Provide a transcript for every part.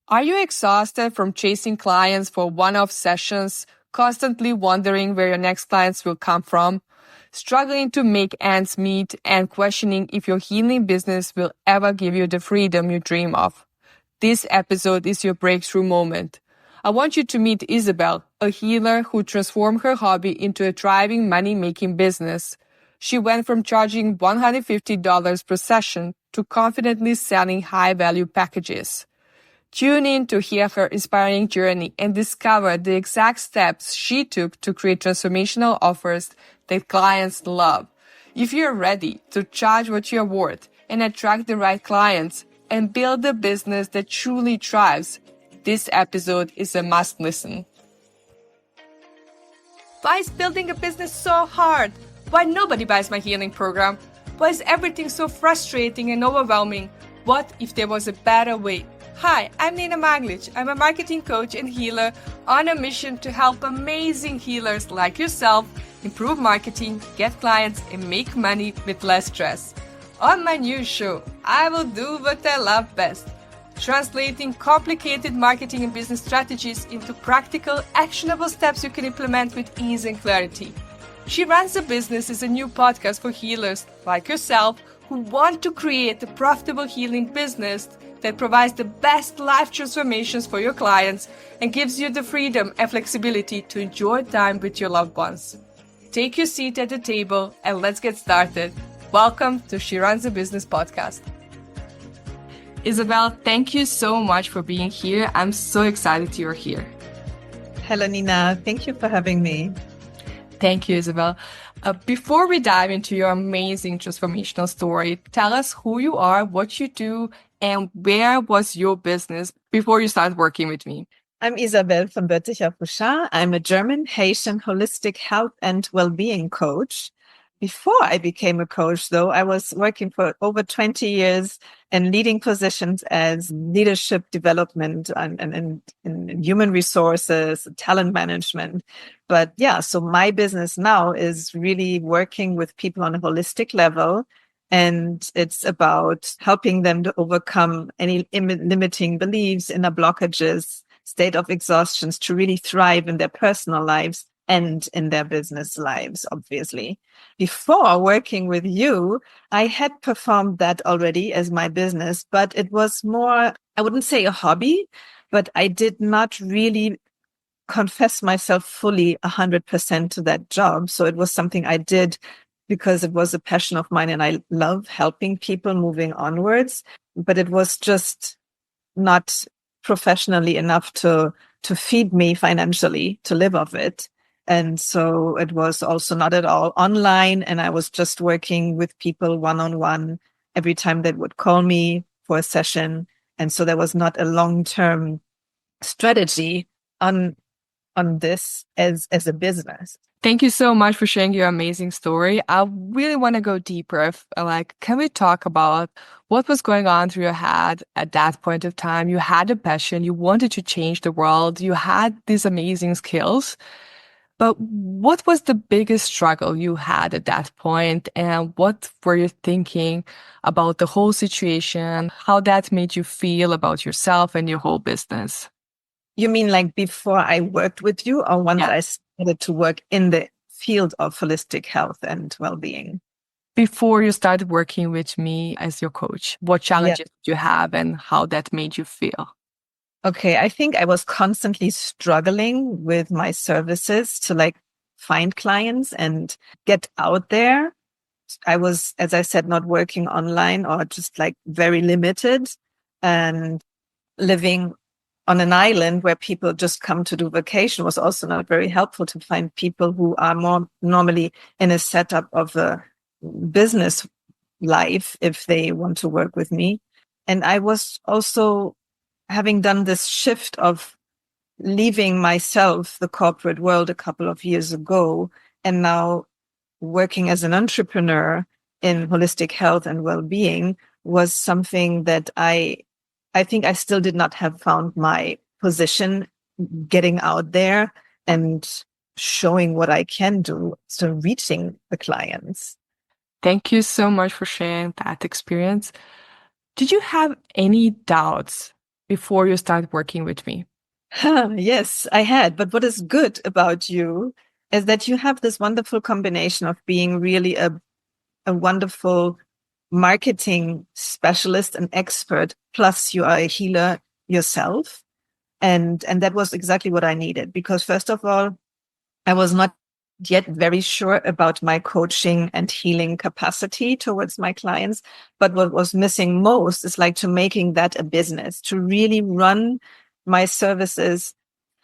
Are you exhausted from chasing clients for one-off sessions, constantly wondering where your next clients will come from, struggling to make ends meet, and questioning if your healing business will ever give you the freedom you dream of? This episode is your breakthrough moment. I want you to meet Isabelle, a healer who transformed her hobby into a thriving money-making business. She went from charging $150 per session to confidently selling high-value packages. Tune in to hear her inspiring journey and discover the exact steps she took to create transformational offers that clients love. If you're ready to charge what you're worth and attract the right clients and build a business that truly thrives, this episode is a must listen. Why is building a business so hard? Why nobody buys my healing program? Why is everything so frustrating and overwhelming? What if there was a better way? Hi, I'm Nina Maglic. I'm a marketing coach and healer on a mission to help amazing healers like yourself improve marketing, get clients, and make money with less stress. On my new show, I will do what I love best, translating complicated marketing and business strategies into practical, actionable steps you can implement with ease and clarity. She Runs a Business is a new podcast for healers like yourself who want to create a profitable healing business that provides the best life transformations for your clients and gives you the freedom and flexibility to enjoy time with your loved ones. Take your seat at the table and let's get started. Welcome to She Runs a Business podcast. Isabelle, thank you so much for being here. I'm so excited you're here. Hello, Nina. Thank you for having me. Thank you, Isabelle. Before we dive into your amazing transformational story, tell us who you are, what you do, and where was your business before you started working with me? I'm Isabelle from Bouchard. I'm a German Haitian holistic health and well-being coach. Before I became a coach, though, I was working for over 20 years in leading positions as leadership development and human resources, talent management. But yeah, so my business now is really working with people on a holistic level. And it's about helping them to overcome any limiting beliefs, inner blockages, state of exhaustions to really thrive in their personal lives and in their business lives, obviously. Before working with you, I had performed that already as my business, but it was more, I wouldn't say a hobby, but I did not really confess myself fully 100% to that job. So it was something I did because it was a passion of mine and I love helping people moving onwards, but it was just not professionally enough to feed me financially, to live off it. And so it was also not at all online. And I was just working with people one-on-one every time they would call me for a session. And so there was not a long-term strategy on this as a business. Thank you so much for sharing your amazing story. I really want to go deeper. Can we talk about what was going on through your head at that point of time? You had a passion, you wanted to change the world, you had these amazing skills. But what was the biggest struggle you had at that point? And what were you thinking about the whole situation? How that made you feel about yourself and your whole business? You mean like before I worked with you or once I started to work in the field of holistic health and well-being? Before you started working with me as your coach, what challenges did you have and how that made you feel? Okay, I think I was constantly struggling with my services to find clients and get out there. I was, as I said, not working online or just very limited and living on an island where people just come to do vacation was also not very helpful to find people who are more normally in a setup of a business life if they want to work with me. And I was also having done this shift of leaving myself, the corporate world, a couple of years ago, and now working as an entrepreneur in holistic health and well-being was something that I think I still did not have found my position getting out there and showing what I can do, so reaching the clients. Thank you so much for sharing that experience. Did you have any doubts before you started working with me? Yes, I had. But what is good about you is that you have this wonderful combination of being really a wonderful marketing specialist and expert, plus you are a healer yourself. And that was exactly what I needed, because first of all, I was not yet very sure about my coaching and healing capacity towards my clients. But what was missing most is like to making that a business, to really run my services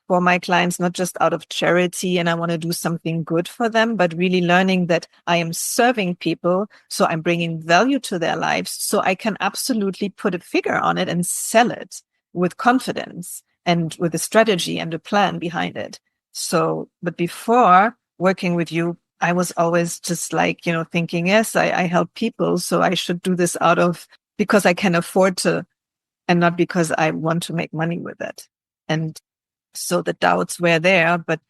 for my clients, not just out of charity and I want to do something good for them, but really learning that I am serving people. So I'm bringing value to their lives. So I can absolutely put a figure on it and sell it with confidence and with a strategy and a plan behind it. So, but before working with you, I was always just like, thinking, yes, I help people. So I should do this because I can afford to and not because I want to make money with it. And so the doubts were there, but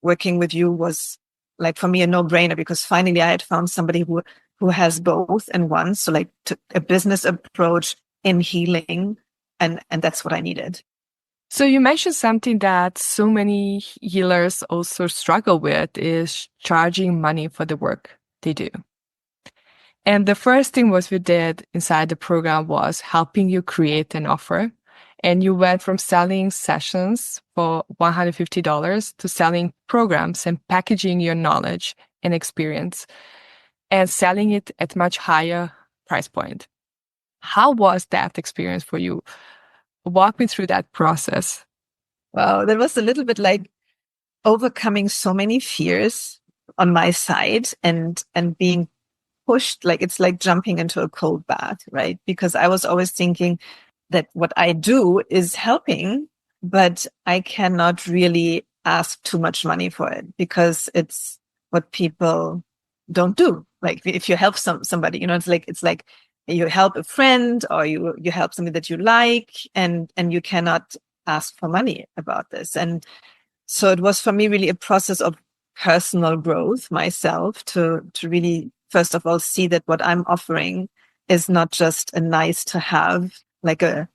working with you was like for me a no-brainer, because finally I had found somebody who has both in one. So like a business approach in healing, and that's what I needed. So you mentioned something that so many healers also struggle with is charging money for the work they do. And the first thing what we did inside the program was helping you create an offer. And you went from selling sessions for $150 to selling programs and packaging your knowledge and experience and selling it at much higher price point. How was that experience for you? Walk me through that process. Wow, that was a little bit like overcoming so many fears on my side and being pushed, like it's like jumping into a cold bath, right? Because I was always thinking that what I do is helping, but I cannot really ask too much money for it because it's what people don't do. Like if you help somebody, it's like you help a friend or you help somebody that you like, and you cannot ask for money about this. And so it was for me really a process of personal growth myself to really, first of all, see that what I'm offering is not just a nice to have, like a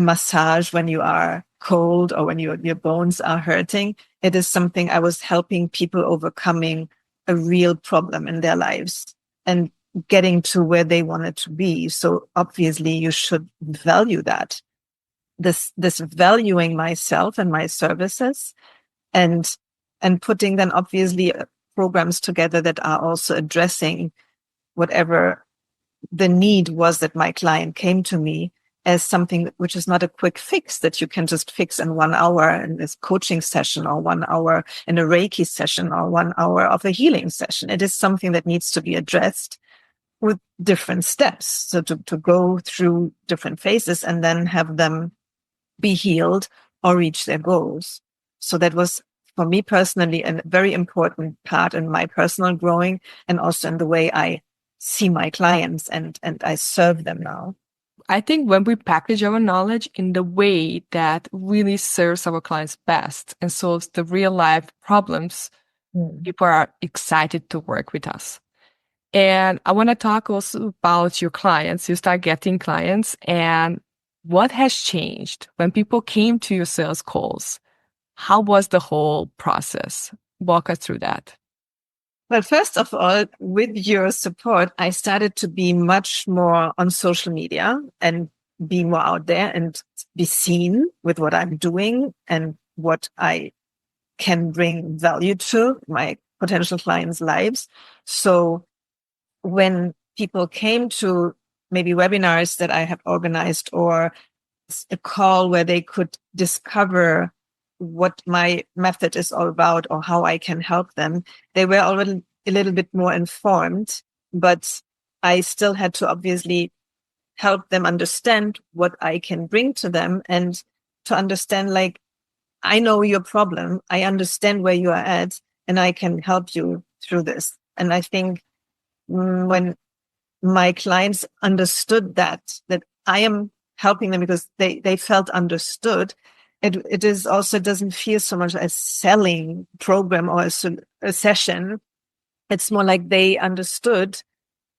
massage when you are cold or when your bones are hurting. It is something I was helping people overcoming a real problem in their lives and getting to where they wanted to be. So obviously you should value that. This valuing myself and my services, and putting then obviously programs together that are also addressing whatever the need was that my client came to me as something which is not a quick fix that you can just fix in 1 hour in this coaching session or 1 hour in a Reiki session or 1 hour of a healing session. It is something that needs to be addressed with different steps. So to go through different phases and then have them be healed or reach their goals. So that was, for me personally, a very important part in my personal growing and also in the way I see my clients and I serve them now. I think when we package our knowledge in the way that really serves our clients best and solves the real life problems, people are excited to work with us. And I want to talk also about your clients. You start getting clients, and what has changed when people came to your sales calls? How was the whole process? Walk us through that. Well, first of all, with your support, I started to be much more on social media and be more out there and be seen with what I'm doing and what I can bring value to my potential clients' lives. So when people came to maybe webinars that I have organized or a call where they could discover what my method is all about or how I can help them, they were already a little bit more informed, but I still had to obviously help them understand what I can bring to them and to understand, like, I know your problem. I understand where you are at and I can help you through this. And I think when my clients understood that I am helping them because they felt understood, it is also doesn't feel so much as selling program or a session. It's more like they understood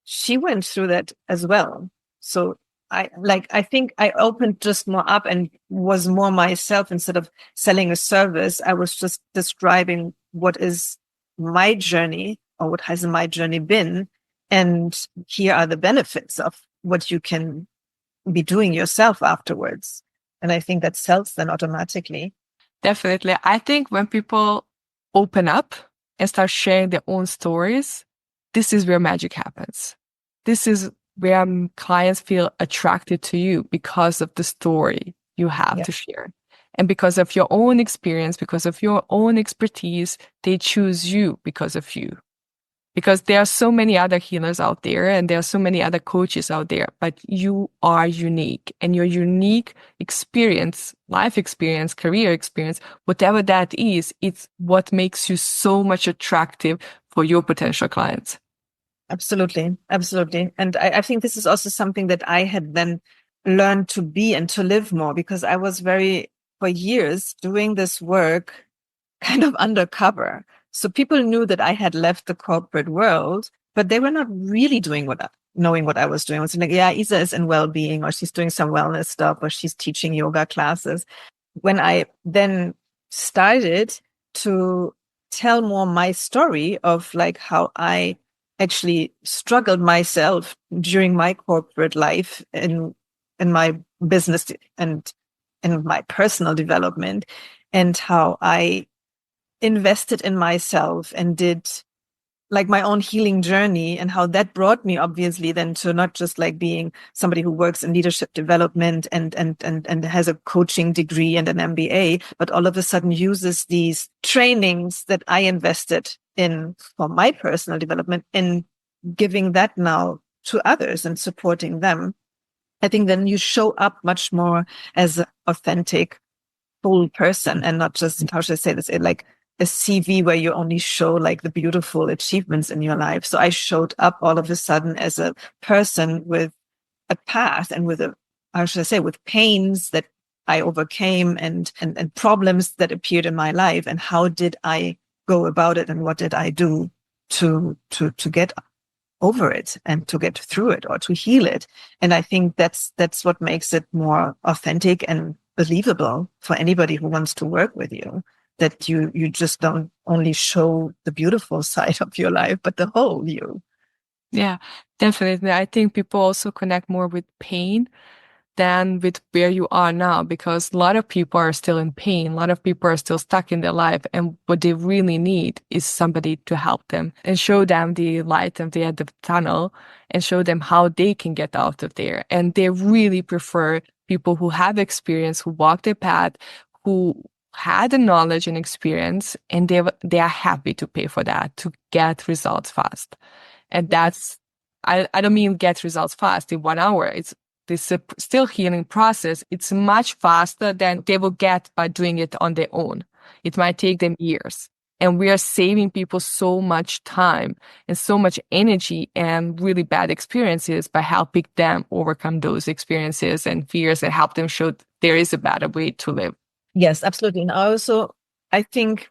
she went through that as well. So I think I opened just more up and was more myself instead of selling a service. I was just describing what is my journey or what has my journey been. And here are the benefits of what you can be doing yourself afterwards. And I think that sells then automatically. Definitely. I think when people open up and start sharing their own stories, this is where magic happens. This is where clients feel attracted to you because of the story you have to share. And because of your own experience, because of your own expertise, they choose you because of you. Because there are so many other healers out there and there are so many other coaches out there, but you are unique, and your unique experience, life experience, career experience, whatever that is, it's what makes you so much attractive for your potential clients. Absolutely. Absolutely. And I think this is also something that I had then learned to be and to live more, because I was for years doing this work kind of undercover. So people knew that I had left the corporate world, but they were not really knowing what I was doing. I was like, yeah, Isa is in well-being, or she's doing some wellness stuff, or she's teaching yoga classes. When I then started to tell more my story of like how I actually struggled myself during my corporate life in my business and in my personal development, and how I invested in myself and did like my own healing journey, and how that brought me obviously then to not just like being somebody who works in leadership development and has a coaching degree and an MBA, but all of a sudden uses these trainings that I invested in for my personal development and giving that now to others and supporting them. I think then you show up much more as an authentic, full person, and not just, how should I say this, like a CV where you only show like the beautiful achievements in your life. So I showed up all of a sudden as a person with a path and with how should I say, with pains that I overcame and problems that appeared in my life. And how did I go about it? And what did I do to get over it and to get through it or to heal it? And I think that's what makes it more authentic and believable for anybody who wants to work with you, that you just don't only show the beautiful side of your life, but the whole you. Yeah, definitely. I think people also connect more with pain than with where you are now, because a lot of people are still in pain. A lot of people are still stuck in their life. And what they really need is somebody to help them and show them the light at the end of the tunnel and show them how they can get out of there. And they really prefer people who have experience, who walk their path, who had the knowledge and experience, and they are happy to pay for that to get results fast. And that's, I don't mean get results fast in 1 hour. It's this still healing process. It's much faster than they will get by doing it on their own. It might take them years. And we are saving people so much time and so much energy and really bad experiences by helping them overcome those experiences and fears, and help them show there is a better way to live. Yes, absolutely. And also, I think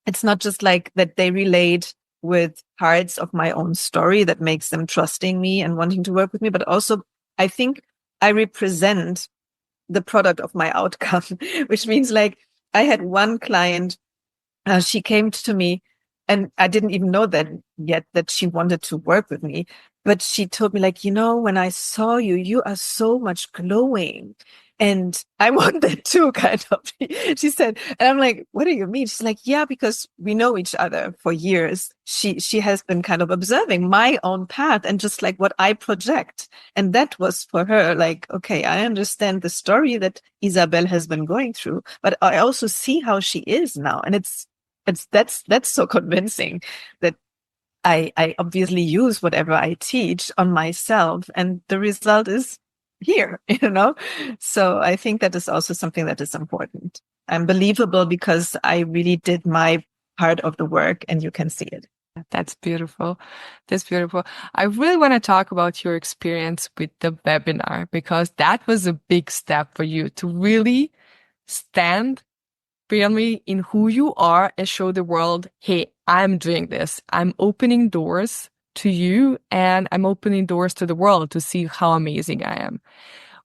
it's not just like that they relate with parts of my own story that makes them trusting me and wanting to work with me, but also I think I represent the product of my outcome, which means like I had one client, she came to me and I didn't even know that yet that she wanted to work with me, but she told me like, when I saw you, you are so much glowing. And I want that too, kind of. She said, and I'm like, what do you mean? She's like, yeah, because we know each other for years. She has been kind of observing my own path and just like what I project. And that was for her like, okay, I understand the story that Isabelle has been going through, but I also see how she is now. And that's so convincing that I obviously use whatever I teach on myself, and the result is here, So I think that is also something that is important. I'm believable because I really did my part of the work, and you can see it. That's beautiful. That's beautiful. I really want to talk about your experience with the webinar, because that was a big step for you to really stand firmly in who you are and show the world, hey, I'm doing this. I'm opening doors to you and I'm opening doors to the world to see how amazing I am.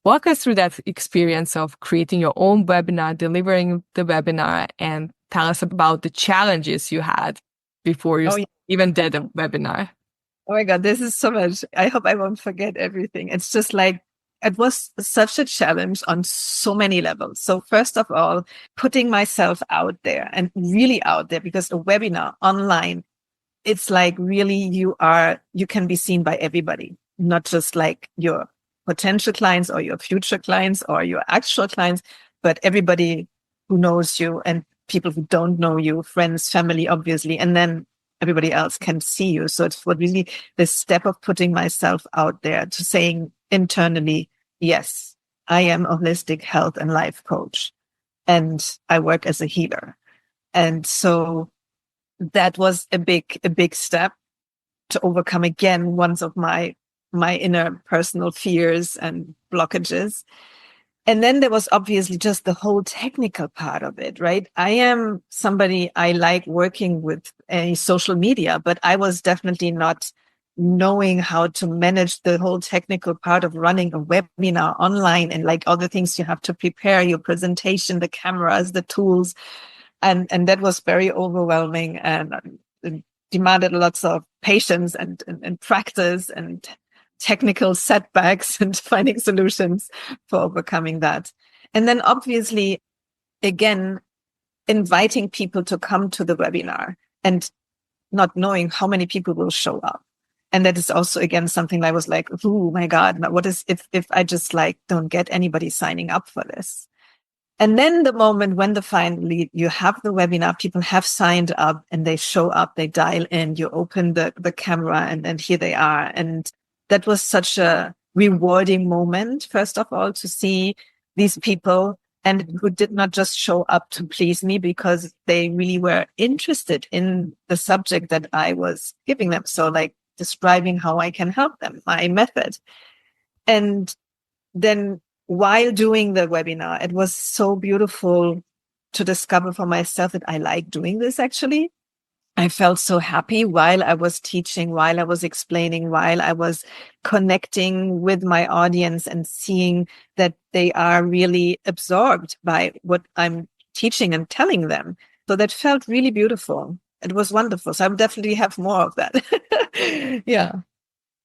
Walk us through that experience of creating your own webinar, delivering the webinar, and tell us about the challenges you had before you Oh, yeah. even did a webinar. Oh my God, this is so much. I hope I won't forget everything. It's just like, it was such a challenge on so many levels. So first of all, putting myself out there and really out there, because a webinar online, it's like really you can be seen by everybody, not just like your potential clients or your future clients or your actual clients, but everybody who knows you and people who don't know you, friends, family, obviously. And then everybody else can see you. So it's what really this step of putting myself out there to saying internally, yes, I am a holistic health and life coach and I work as a healer. And so that was a big step to overcome again one of my inner personal fears and blockages. And then there was obviously just the whole technical part of it, right? I am somebody, I like working with any social media, but I was definitely not knowing how to manage the whole technical part of running a webinar online and like all the things you have to prepare, your presentation, the cameras, the tools. And that was very overwhelming and demanded lots of patience and practice and technical setbacks and finding solutions for overcoming that. And then obviously, again, inviting people to come to the webinar and not knowing how many people will show up. And that is also, again, something I was like, oh my God, what is if I just like don't get anybody signing up for this? And then the moment when finally you have the webinar, people have signed up and they show up, they dial in, you open the camera and here they are. And that was such a rewarding moment, first of all, to see these people and who did not just show up to please me because they really were interested in the subject that I was giving them. So like describing how I can help them, my method. And then while doing the webinar, it was so beautiful to discover for myself that I like doing this actually. I felt so happy while I was teaching, while I was explaining, while I was connecting with my audience and seeing that they are really absorbed by what I'm teaching and telling them. So that felt really beautiful. It was wonderful. So I would definitely have more of that. Yeah.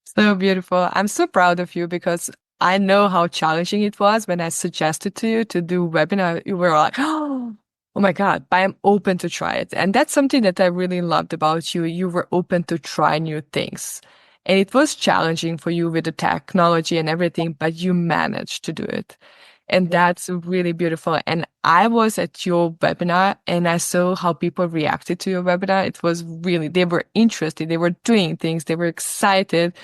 So beautiful. I'm so proud of you because I know how challenging it was when I suggested to you to do webinar. You were like, oh my God, but I'm open to try it. And that's something that I really loved about you. You were open to try new things. And it was challenging for you with the technology and everything, but you managed to do it. And that's really beautiful. And I was at your webinar and I saw how people reacted to your webinar. It was really, they were interested. They were doing things. They were excited.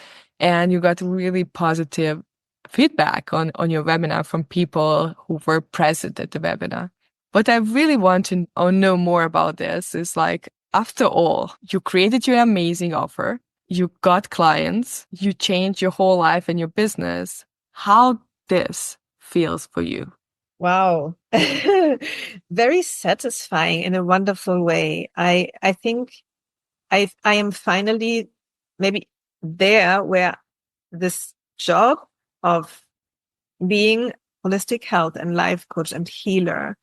And you got really positive feedback on your webinar from people who were present at the webinar. What I really want to know more about this is like, after all, you created your amazing offer. You got clients. You changed your whole life and your business. How this feels for you? Wow. Very satisfying in a wonderful way. I think I am finally maybe there where this job of being holistic health and life coach and healer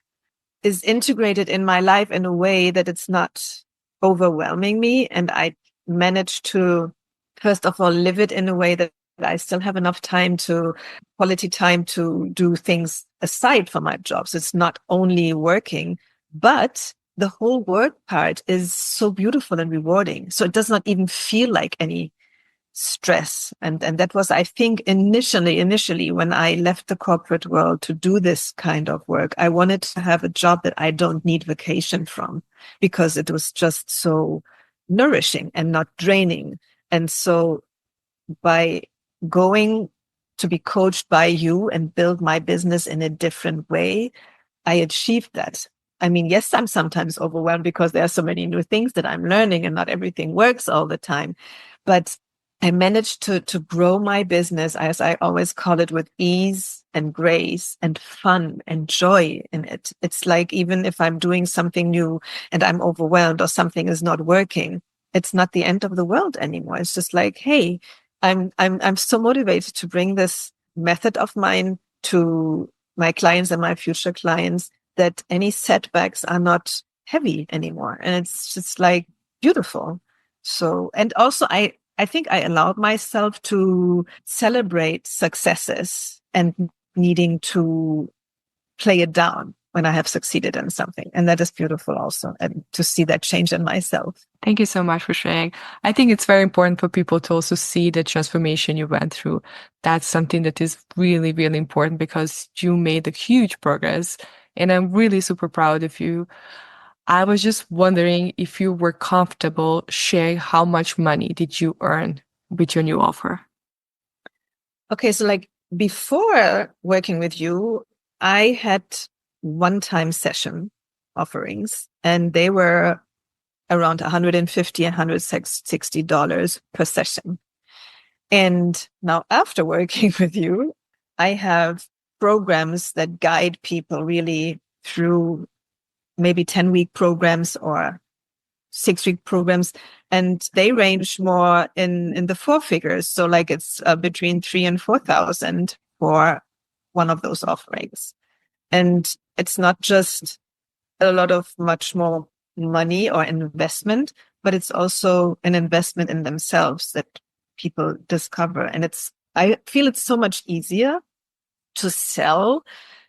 is integrated in my life in a way that it's not overwhelming me. And I manage to, first of all, live it in a way that I still have enough quality time to do things aside from my job. So it's not only working, but the whole work part is so beautiful and rewarding. So it does not even feel like any stress. And that was, I think, initially when I left the corporate world to do this kind of work, I wanted to have a job that I don't need vacation from because it was just so nourishing and not draining. And so by going to be coached by you and build my business in a different way, I achieved that. I mean, yes, I'm sometimes overwhelmed because there are so many new things that I'm learning and not everything works all the time. But I managed to grow my business, as I always call it, with ease and grace and fun and joy in it. It's like even if I'm doing something new and I'm overwhelmed or something is not working, it's not the end of the world anymore. It's just like, hey, I'm so motivated to bring this method of mine to my clients and my future clients that any setbacks are not heavy anymore. And it's just like beautiful. So, and also I think I allowed myself to celebrate successes and needing to play it down when I have succeeded in something. And that is beautiful also. And to see that change in myself. Thank you so much for sharing. I think it's very important for people to also see the transformation you went through. That's something that is really, really important because you made a huge progress. And I'm really super proud of you. I was just wondering if you were comfortable sharing how much money did you earn with your new offer? Okay. So like before working with you, I had one-time session offerings and they were around $150 and $160 per session. And now after working with you, I have programs that guide people really through maybe 10-week programs or 6-week programs. And they range more in the four figures. So like it's between 3,000 and 4,000 for one of those offerings. And it's not just a lot of much more money or investment, but it's also an investment in themselves that people discover. And I feel it's so much easier to sell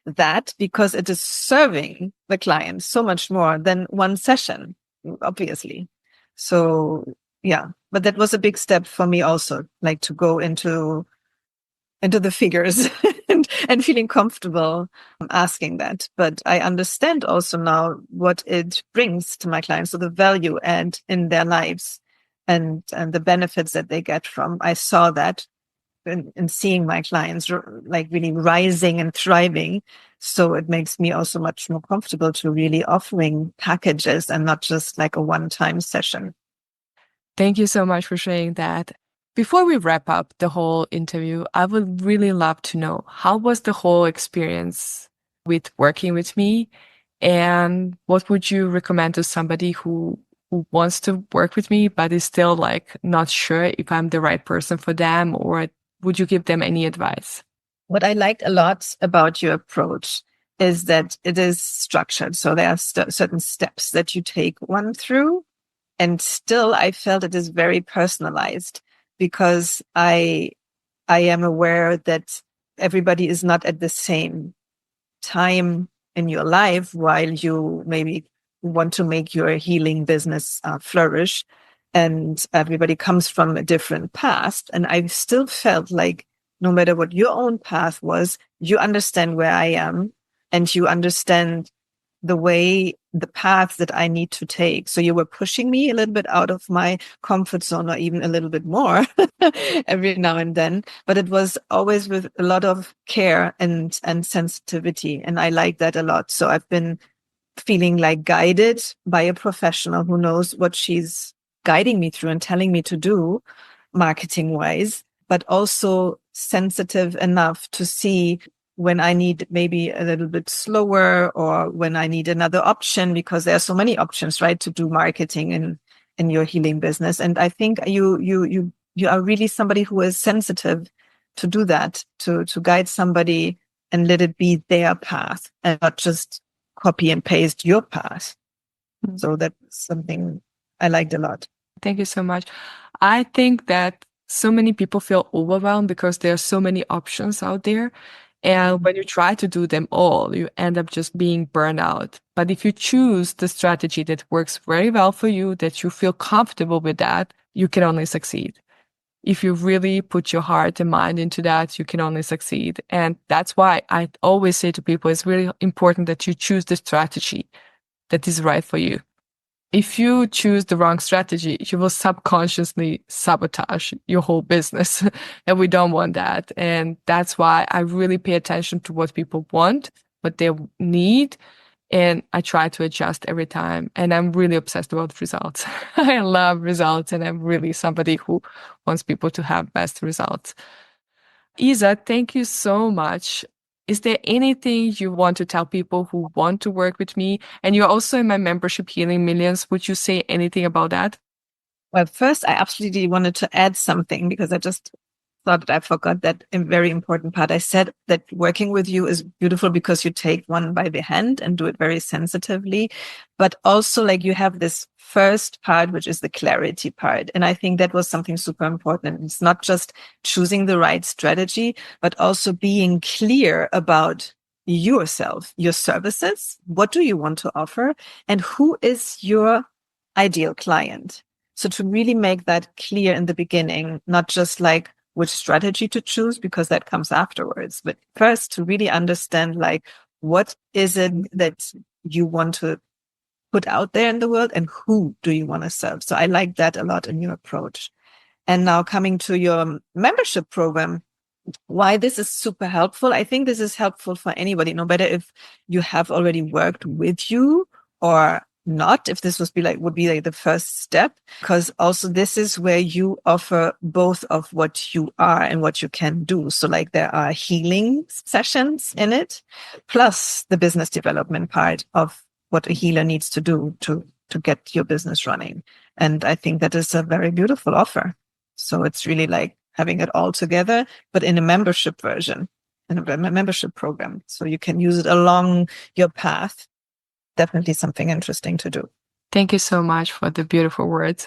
that because it is serving the client so much more than one session, obviously. So yeah, but that was a big step for me also, like to go into the figures and feeling comfortable asking that. But I understand also now what it brings to my clients. So the value add in their lives and the benefits that they get from. I saw that in seeing my clients like really rising and thriving. So it makes me also much more comfortable to really offering packages and not just like a one-time session. Thank you so much for sharing that. Before we wrap up the whole interview, I would really love to know how was the whole experience with working with me, and what would you recommend to somebody who wants to work with me but is still like not sure if I'm the right person for them, or would you give them any advice? What I liked a lot about your approach is that it is structured. So there are certain steps that you take one through. And still, I felt it is very personalized because I am aware that everybody is not at the same time in your life while you maybe want to make your healing business flourish. And everybody comes from a different past. And I still felt like no matter what your own path was, you understand where I am and you understand the path that I need to take. So you were pushing me a little bit out of my comfort zone or even a little bit more every now and then. But it was always with a lot of care and sensitivity. And I like that a lot. So I've been feeling like guided by a professional who knows what she's guiding me through and telling me to do marketing wise, but also sensitive enough to see when I need maybe a little bit slower or when I need another option, because there are so many options, right, to do marketing in your healing business. And I think you are really somebody who is sensitive to do that, to guide somebody and let it be their path and not just copy and paste your path. Mm. So that's something I liked a lot. Thank you so much. I think that so many people feel overwhelmed because there are so many options out there. And when you try to do them all, you end up just being burned out. But if you choose the strategy that works very well for you, that you feel comfortable with that, you can only succeed. If you really put your heart and mind into that, you can only succeed. And that's why I always say to people, it's really important that you choose the strategy that is right for you. If you choose the wrong strategy, you will subconsciously sabotage your whole business. And we don't want that. And that's why I really pay attention to what people want, what they need. And I try to adjust every time. And I'm really obsessed about results. I love results. And I'm really somebody who wants people to have best results. Isa, thank you so much. Is there anything you want to tell people who want to work with me? And you're also in my membership Healing Millions. Would you say anything about that? Well, first, I absolutely wanted to add something because I just thought that I forgot that very important part. I said that working with you is beautiful because you take one by the hand and do it very sensitively, but also like you have this first part, which is the clarity part. And I think that was something super important. It's not just choosing the right strategy, but also being clear about yourself, your services. What do you want to offer? And who is your ideal client? So to really make that clear in the beginning, not just like which strategy to choose, because that comes afterwards, but first to really understand like, what is it that you want to put out there in the world and who do you want to serve? So I like that a lot in your approach. And now coming to your membership program, why this is super helpful. I think this is helpful for anybody, no matter if you have already worked with you or not, if this would be like the first step, because also this is where you offer both of what you are and what you can do. So like there are healing sessions in it, plus the business development part of what a healer needs to do to get your business running. And I think that is a very beautiful offer. So it's really like having it all together, but in a membership version, in a membership program. So you can use it along your path. Definitely something interesting to do. Thank you so much for the beautiful words.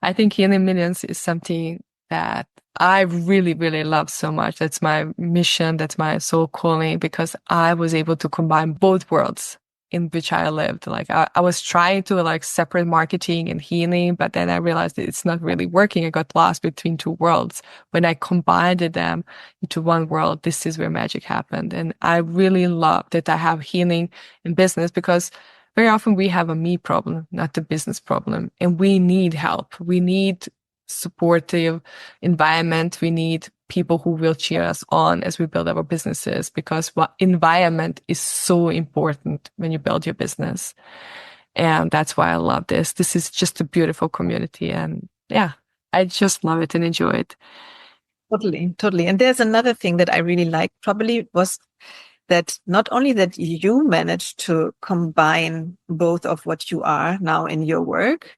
I think healing millions is something that I really, really love so much. That's my mission. That's my soul calling, because I was able to combine both worlds in which I lived. Like I was trying to like separate marketing and healing, but then I realized that it's not really working. I got lost between two worlds. When I combined them into one world, this is where magic happened. And I really love that I have healing in business, because very often we have a me problem, not the business problem. And we need help. We need supportive environment. We need people who will cheer us on as we build our businesses, because what environment is so important when you build your business. And that's why I love this. This is just a beautiful community. And yeah, I just love it and enjoy it. Totally, totally. And there's another thing that I really liked, probably was that not only that you managed to combine both of what you are now in your work,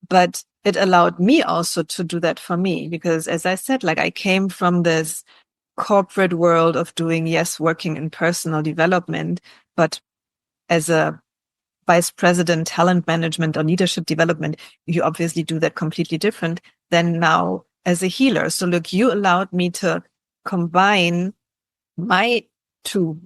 but it allowed me also to do that for me. Because as I said, like I came from this corporate world of doing, yes, working in personal development, but as a vice president, talent management or leadership development, you obviously do that completely different than now as a healer. So look, you allowed me to combine my two,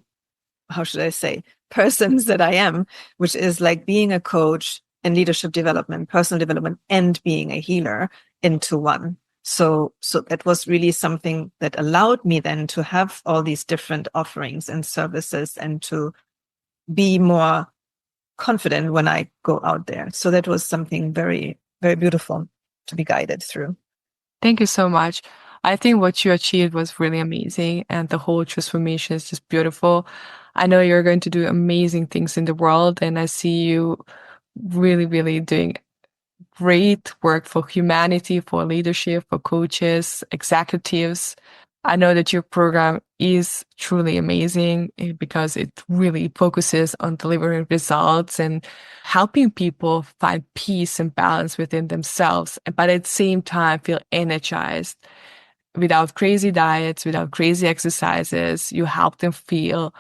how should I say, persons that I am, which is like being a coach in leadership development, personal development, and being a healer into one. So that was really something that allowed me then to have all these different offerings and services and to be more confident when I go out there. So that was something very, very beautiful to be guided through. Thank you so much. I think what you achieved was really amazing, and the whole transformation is just beautiful. I know you're going to do amazing things in the world, and I see you really, really doing great work for humanity, for leadership, for coaches, executives. I know that your program is truly amazing because it really focuses on delivering results and helping people find peace and balance within themselves, but at the same time feel energized. Without crazy diets, without crazy exercises, you help them feel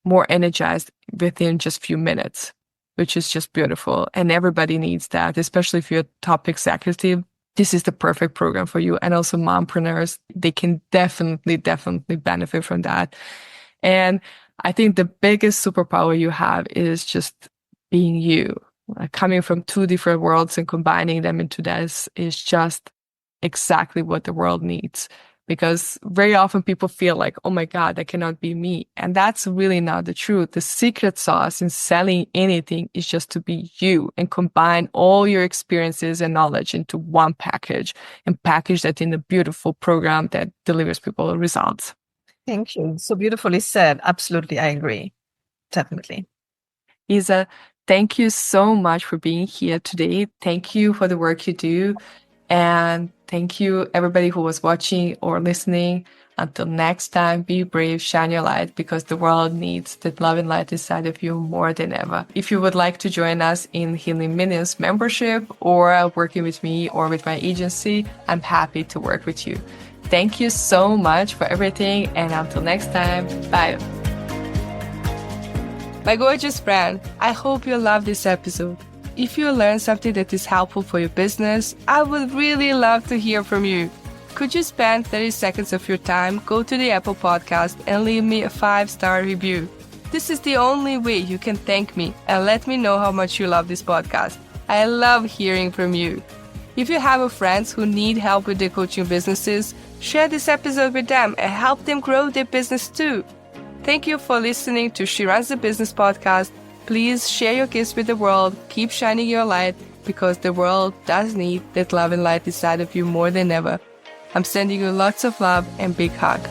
more energized within just few minutes, which is just beautiful. And everybody needs that, especially if you're a top executive. This is the perfect program for you. And also mompreneurs, they can definitely benefit from that. And I think the biggest superpower you have is just being you. Coming from two different worlds and combining them into this is just exactly what the world needs. Because very often people feel like, oh my God, that cannot be me. And that's really not the truth. The secret sauce in selling anything is just to be you and combine all your experiences and knowledge into one package and package that in a beautiful program that delivers people results. Thank you. So beautifully said. Absolutely. I agree. Definitely. Isa, thank you so much for being here today. Thank you for the work you do. And thank you, everybody who was watching or listening. Until next time, be brave, shine your light, because the world needs that love and light inside of you more than ever. If you would like to join us in Healing Millions membership or working with me or with my agency, I'm happy to work with you. Thank you so much for everything, and until next time, bye. My gorgeous friend, I hope you loved this episode. If you learned something that is helpful for your business, I would really love to hear from you. Could you spend 30 seconds of your time, go to the Apple Podcast and leave me a 5-star review? This is the only way you can thank me and let me know how much you love this podcast. I love hearing from you. If you have friends who need help with their coaching businesses, share this episode with them and help them grow their business too. Thank you for listening to She Runs the Business podcast. Please share your gifts with the world. Keep shining your light, because the world does need that love and light inside of you more than ever. I'm sending you lots of love and big hug.